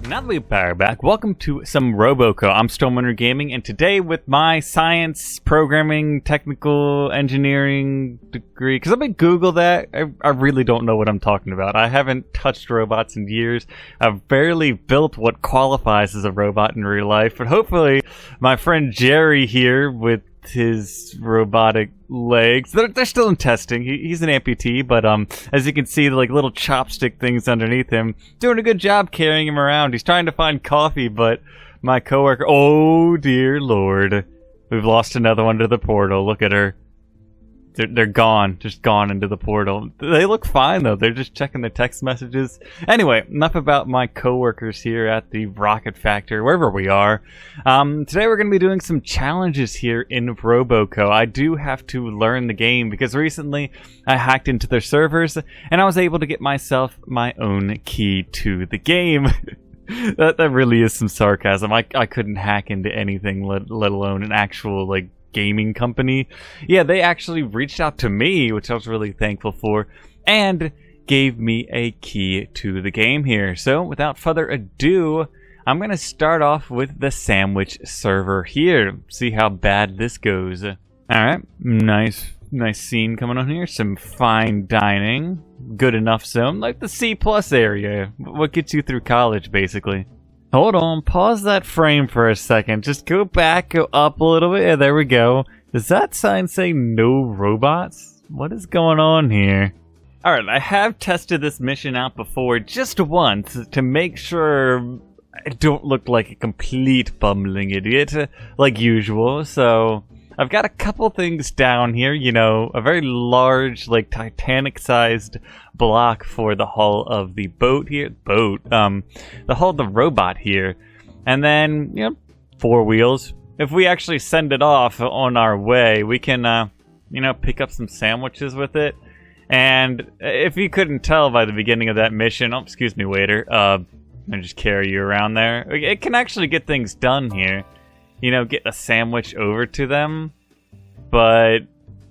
Now that we're power back, welcome to some RoboCo. I'm StormRunner Gaming, and today with my science, programming, technical, engineering degree, because I've been Google that, I really don't know what I'm talking about. I haven't touched robots in years. I've barely built what qualifies as a robot in real life, but hopefully my friend Jerry here with his robotic legs, they're still in testing. He's an amputee, but as you can see, the like little chopstick things underneath him, doing a good job carrying him around. He's trying to find coffee, but my coworker, oh dear lord, we've lost another one to the portal. Look at her. They're gone, just gone into the portal. They look fine though, they're just checking their text messages. Anyway, enough about my coworkers here at the Rocket Factory, wherever we are. Today we're going to be doing some challenges here in RoboCo. I do have to learn the game because recently I hacked into their servers and I was able to get myself my own key to the game. That really is some sarcasm. I couldn't hack into anything, let alone an actual like gaming company. Yeah, they actually reached out to me, which I was really thankful for, and gave me a key to the game here. So without further ado, I'm gonna start off with the sandwich server here. See how bad this goes. Alright, nice scene coming on here. Some fine dining. Good enough zone, like the C+ area. What gets you through college, basically. Hold on, pause that frame for a second. Just go back, go up a little bit. Yeah, there we go. Does that sign say no robots? What is going on here? Alright, I have tested this mission out before just once to make sure I don't look like a complete bumbling idiot like usual. So I've got a couple things down here, you know, a very large, like Titanic-sized block for the hull of the boat here. The hull of the robot here. And then, you know, 4 wheels. If we actually send it off on our way, we can, you know, pick up some sandwiches with it. And if you couldn't tell by the beginning of that mission, oh, excuse me, waiter, I just carry you around there. It can actually get things done here. You know, get a sandwich over to them, but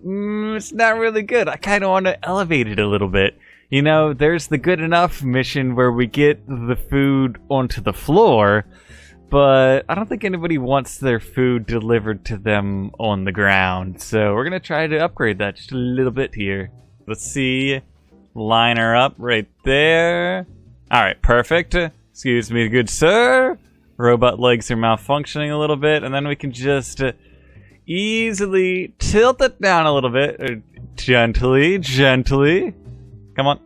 it's not really good. I kind of want to elevate it a little bit. You know, there's the good enough mission where we get the food onto the floor, but I don't think anybody wants their food delivered to them on the ground. So we're going to try to upgrade that just a little bit here. Let's see. Line her up right there. All right, perfect. Excuse me, good sir. Robot legs are malfunctioning a little bit, and then we can just easily tilt it down a little bit. Gently. Come on.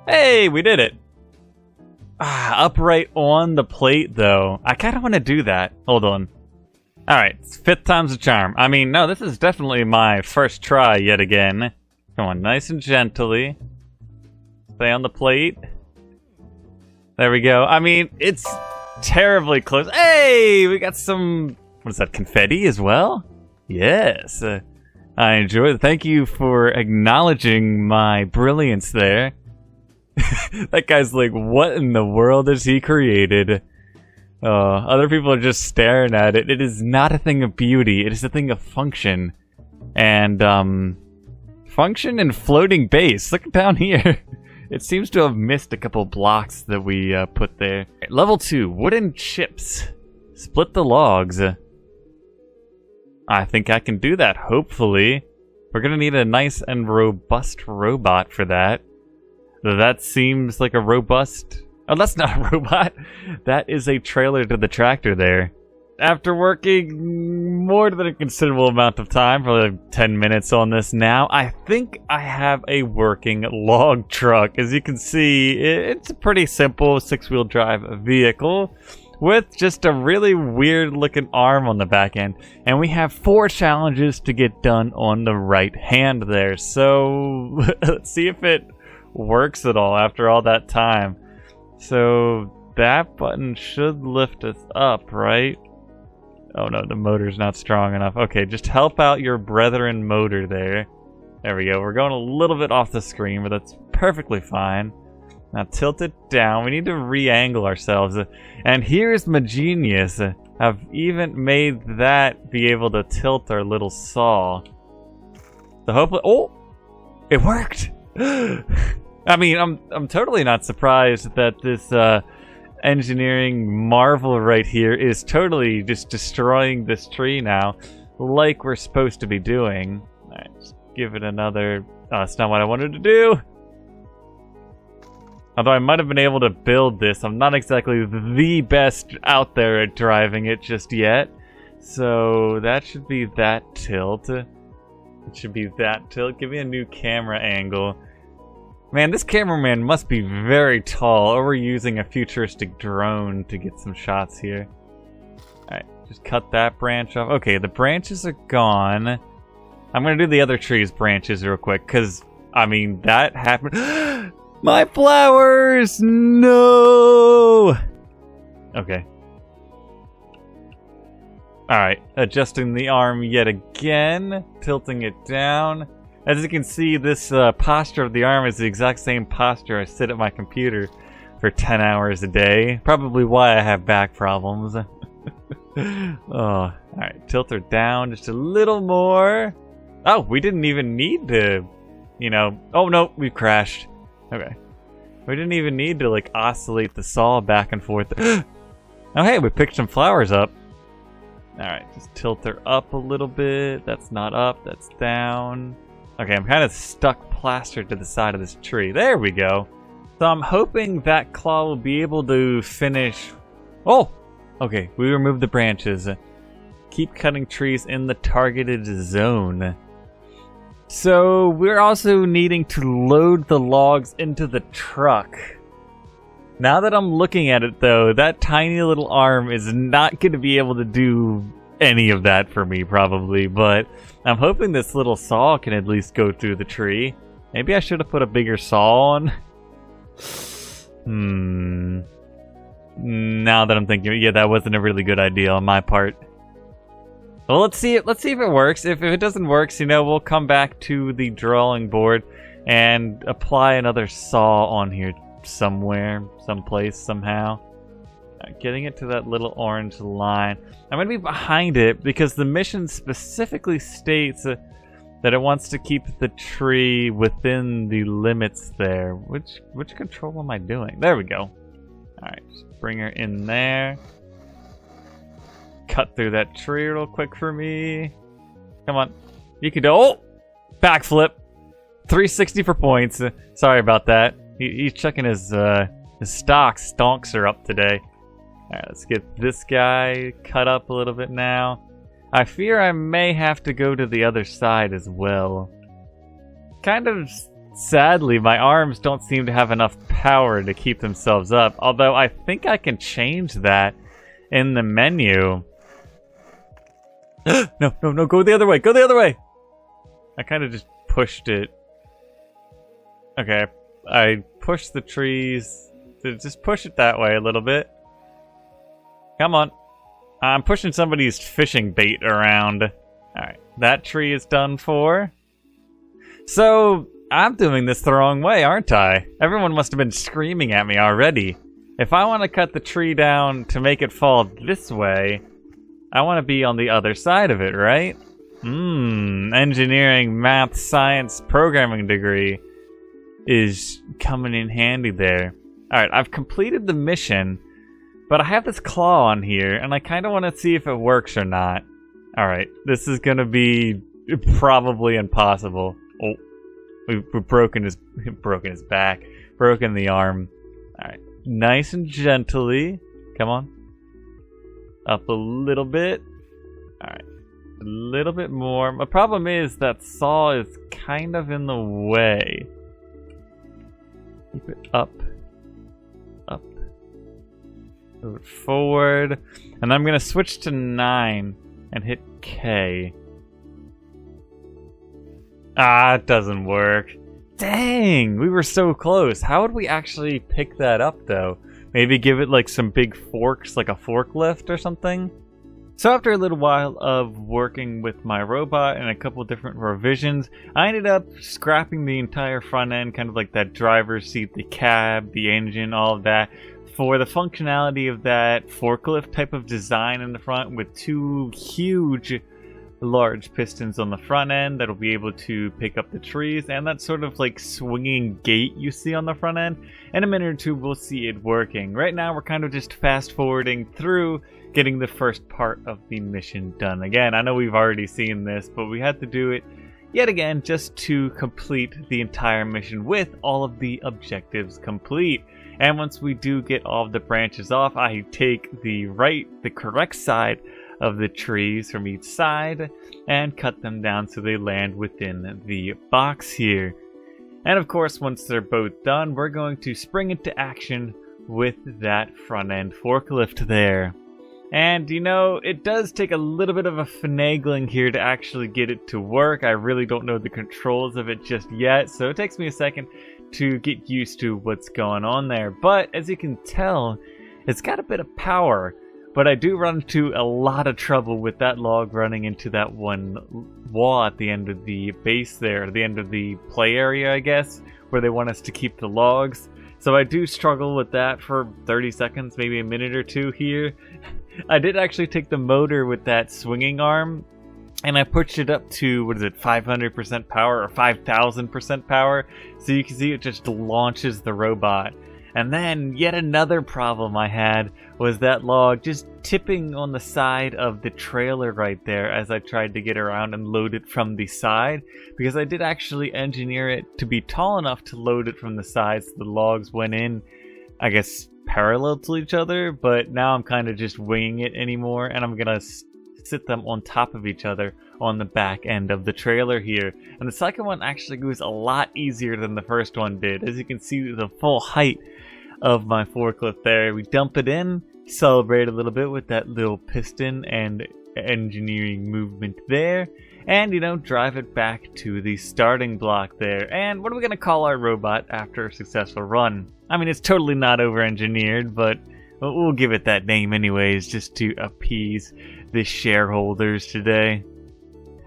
Hey, we did it. Upright on the plate, though. I kind of want to do that. Hold on. Alright, 5th time's a charm. I mean, no, this is definitely my first try yet again. Come on, nice and gently. Stay on the plate. There we go. I mean, it's terribly close. Hey, we got some, what is that, confetti as well? Yes. I enjoy it. Thank you for acknowledging my brilliance there. That guy's like, what in the world has he created? Other people are just staring at it. It is not a thing of beauty. It is a thing of function. And, function and floating base. Look down here. It seems to have missed a couple blocks that we put there. Level 2, wooden chips. Split the logs. I think I can do that, hopefully. We're gonna need a nice and robust robot for that. That seems like a robust... Oh, that's not a robot. That is a trailer to the tractor there. After working more than a considerable amount of time, probably like 10 minutes on this now, I think I have a working log truck. As you can see, it's a pretty simple 6-wheel drive vehicle with just a really weird looking arm on the back end. And we have 4 challenges to get done on the right hand there. So let's see if it works at all after all that time. So that button should lift us up, right? Oh no, the motor's not strong enough. Okay, just help out your brethren motor there. There we go. We're going a little bit off the screen, but that's perfectly fine. Now tilt it down. We need to re-angle ourselves. And here's my genius. I've even made that be able to tilt our little saw. So hopefully... Oh! It worked! I mean, I'm totally not surprised that this engineering marvel right here is totally just destroying this tree now, like we're supposed to be doing. Alright, just give it another... Oh, that's not what I wanted to do! Although I might have been able to build this, I'm not exactly the best out there at driving it just yet. So that should be that tilt. It should be that tilt. Give me a new camera angle. Man, this cameraman must be very tall, or we're using a futuristic drone to get some shots here. Alright, just cut that branch off. Okay, the branches are gone. I'm gonna do the other tree's branches real quick, because, I mean, that happened. My flowers! No! Okay. Alright, adjusting the arm yet again, tilting it down. As you can see, this posture of the arm is the exact same posture I sit at my computer for 10 hours a day. Probably why I have back problems. Oh, alright, tilt her down just a little more. Oh, we didn't even need to, you know... Oh, no, we've crashed. Okay. We didn't even need to, like, oscillate the saw back and forth. Oh, hey, we picked some flowers up. Alright, just tilt her up a little bit. That's not up, that's down. Okay, I'm kind of stuck plastered to the side of this tree. There we go. So I'm hoping that claw will be able to finish... Oh! Okay, we removed the branches. Keep cutting trees in the targeted zone. So we're also needing to load the logs into the truck. Now that I'm looking at it though, that tiny little arm is not going to be able to do any of that for me probably, but I'm hoping this little saw can at least go through the tree. Maybe I should have put a bigger saw on. Now that I'm thinking, yeah, that wasn't a really good idea on my part. Well, let's see if it works. If it doesn't work, you know, we'll come back to the drawing board and apply another saw on here somewhere, someplace, somehow. Getting it to that little orange line. I'm going to be behind it because the mission specifically states that it wants to keep the tree within the limits there. Which control am I doing? There we go. Alright, just bring her in there. Cut through that tree real quick for me. Come on. You can do... Oh! Backflip. 360 for points. Sorry about that. He's checking his stonks are up today. Alright, let's get this guy cut up a little bit now. I fear I may have to go to the other side as well. Kind of sadly, my arms don't seem to have enough power to keep themselves up. Although I think I can change that in the menu. No, go the other way, go the other way! I kind of just pushed it. Okay, I pushed the trees. Just push it that way a little bit. Come on. I'm pushing somebody's fishing bait around. Alright, that tree is done for. So, I'm doing this the wrong way, aren't I? Everyone must have been screaming at me already. If I want to cut the tree down to make it fall this way, I want to be on the other side of it, right? Engineering, math, science, programming degree is coming in handy there. Alright, I've completed the mission, but I have this claw on here, and I kind of want to see if it works or not. Alright, this is going to be probably impossible. Oh, we've broken his back, broken the arm. Alright, nice and gently. Come on. Up a little bit. Alright, a little bit more. My problem is that saw is kind of in the way. Keep it up. Up. Move it forward. And I'm going to switch to 9 and hit K. Ah, it doesn't work. Dang, we were so close. How would we actually pick that up, though? Maybe give it like some big forks, like a forklift or something? So after a little while of working with my robot and a couple different revisions, I ended up scrapping the entire front end, kind of like that driver's seat, the cab, the engine, all of that, for the functionality of that forklift type of design in the front with two huge large pistons on the front end that'll be able to pick up the trees, and that sort of like swinging gate you see on the front end. In a minute or two we'll see it working. Right now we're kind of just fast forwarding through getting the first part of the mission done. Again, I know we've already seen this, but we had to do it yet again just to complete the entire mission with all of the objectives complete. And once we do get all of the branches off, I take the correct side of the trees from each side and cut them down so they land within the box here. And of course, once they're both done, we're going to spring into action with that front end forklift there. And you know, it does take a little bit of a finagling here to actually get it to work. I really don't know the controls of it just yet, so it takes me a second to get used to what's going on there. But as you can tell, it's got a bit of power. But I do run into a lot of trouble with that log running into that one wall at the end of the base there, at the end of the play area, I guess, where they want us to keep the logs. So I do struggle with that for 30 seconds, maybe a minute or two here. I did actually take the motor with that swinging arm, and I pushed it up to, 500% power or 5,000% power. So you can see it just launches the robot. And then yet another problem I had was that log just tipping on the side of the trailer right there as I tried to get around and load it from the side, because I did actually engineer it to be tall enough to load it from the side so the logs went in, I guess, parallel to each other. But now I'm kind of just winging it anymore, and I'm gonna sit them on top of each other on the back end of the trailer here. And the second one actually goes a lot easier than the first one did. As you can see, the full height of my forklift there. We dump it in, celebrate a little bit with that little piston and engineering movement there, and, you know, drive it back to the starting block there. And what are we going to call our robot after a successful run? I mean, it's totally not over-engineered, but we'll give it that name anyways, just to appease the shareholders today.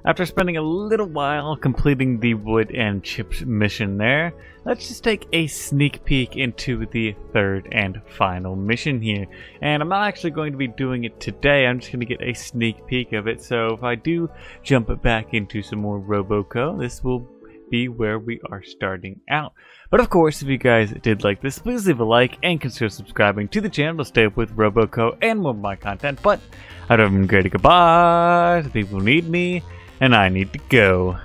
After spending a little while completing the wood and chips mission there, let's just take a sneak peek into the third and final mission here. And I'm not actually going to be doing it today, I'm just going to get a sneak peek of it. So if I do jump back into some more RoboCo, this will be where we are starting out. But of course, if you guys did like this, please leave a like and consider subscribing to the channel to stay up with RoboCo and more of my content. But I'd have been great. Goodbye. The people need me, and I need to go.